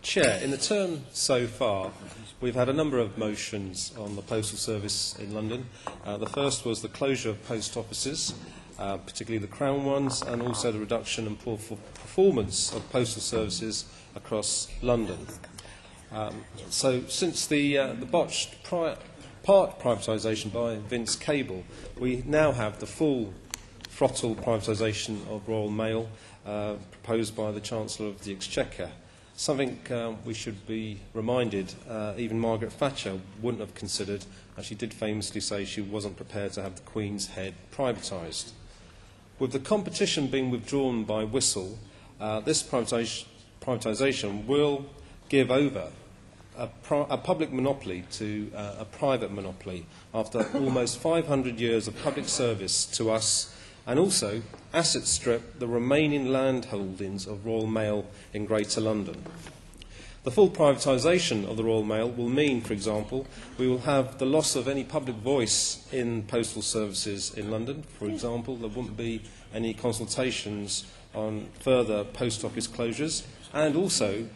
Chair, in the term so far, we've had a number of motions on the postal service in London. The first was the closure of post offices, particularly the Crown ones, and also the reduction in poor performance of postal services across London. So since the botched part privatisation by Vince Cable, we now have the full throttle privatisation of Royal Mail proposed by the Chancellor of the Exchequer. Something we should be reminded, even Margaret Thatcher wouldn't have considered, and she did famously say she wasn't prepared to have the Queen's head privatised. With the competition being withdrawn by Whistle, this privatisation will give over a public monopoly to a private monopoly after almost 500 years of public service to us, and also asset strip the remaining land holdings of Royal Mail in Greater London. The full privatisation of the Royal Mail will mean, for example, we will have the loss of any public voice in postal services in London. For example, there won't be any consultations on further post office closures, and also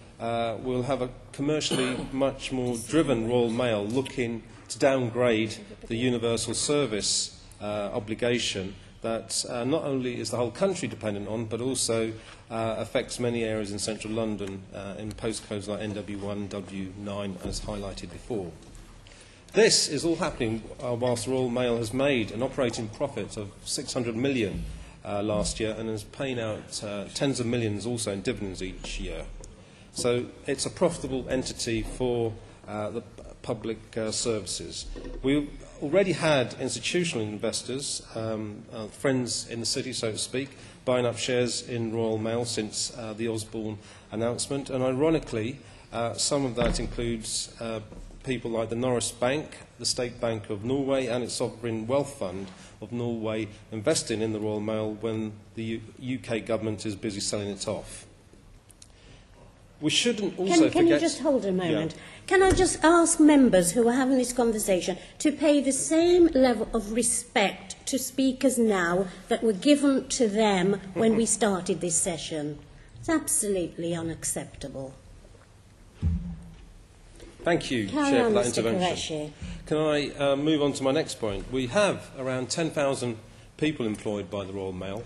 we'll have a commercially much more driven Royal Mail looking to downgrade the universal service obligation that not only is the whole country dependent on, but also affects many areas in central London in postcodes like NW1, W9, as highlighted before. This is all happening whilst Royal Mail has made an operating profit of 600 million last year and is paying out tens of millions also in dividends each year. So it's a profitable entity for the public services. We already had institutional investors, friends in the city, so to speak, buying up shares in Royal Mail since the Osborne announcement. And ironically, some of that includes people like the Norris Bank, the State Bank of Norway, and its sovereign wealth fund of Norway investing in the Royal Mail when the UK government is busy selling it off. We shouldn't also forget... Can you just hold a moment? Yeah. Can I just ask members who are having this conversation to pay the same level of respect to speakers now that were given to them when we started this session? It's absolutely unacceptable. Thank you, Chair, for that intervention. Can I move on to my next point? We have around 10,000 people employed by the Royal Mail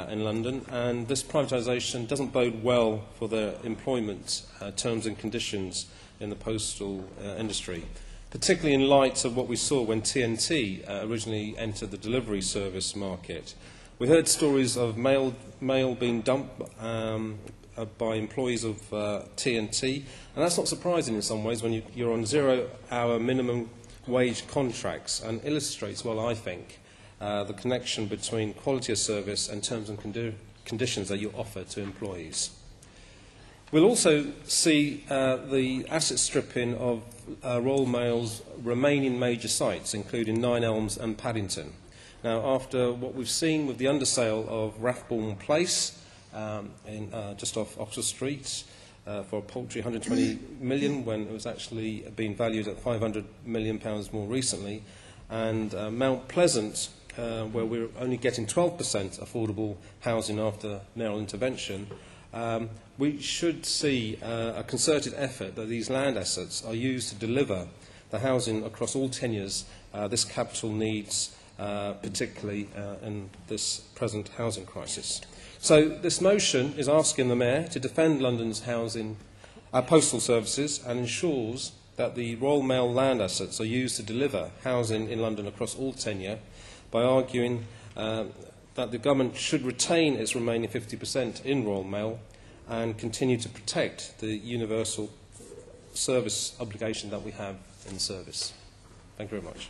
in London, and this privatisation doesn't bode well for their employment terms and conditions in the postal industry, particularly in light of what we saw when TNT originally entered the delivery service market. We heard stories of mail being dumped by employees of TNT, and that's not surprising in some ways when you're on zero-hour minimum wage contracts, and illustrates well, I think, the connection between quality of service and terms and conditions that you offer to employees. We'll also see the asset stripping of Royal Mail's remaining major sites, including Nine Elms and Paddington. Now, after what we've seen with the undersale of Rathbourne Place, just off Oxford Street, for a paltry 120 million, when it was actually being valued at £500 million more recently, and Mount Pleasant, where we're only getting 12% affordable housing after mayoral intervention, we should see a concerted effort that these land assets are used to deliver the housing across all tenures this capital needs, particularly in this present housing crisis. So this motion is asking the Mayor to defend London's postal services and ensures that the Royal Mail land assets are used to deliver housing in London across all tenure, by arguing that the government should retain its remaining 50% in Royal Mail and continue to protect the universal service obligation that we have in the service. Thank you very much.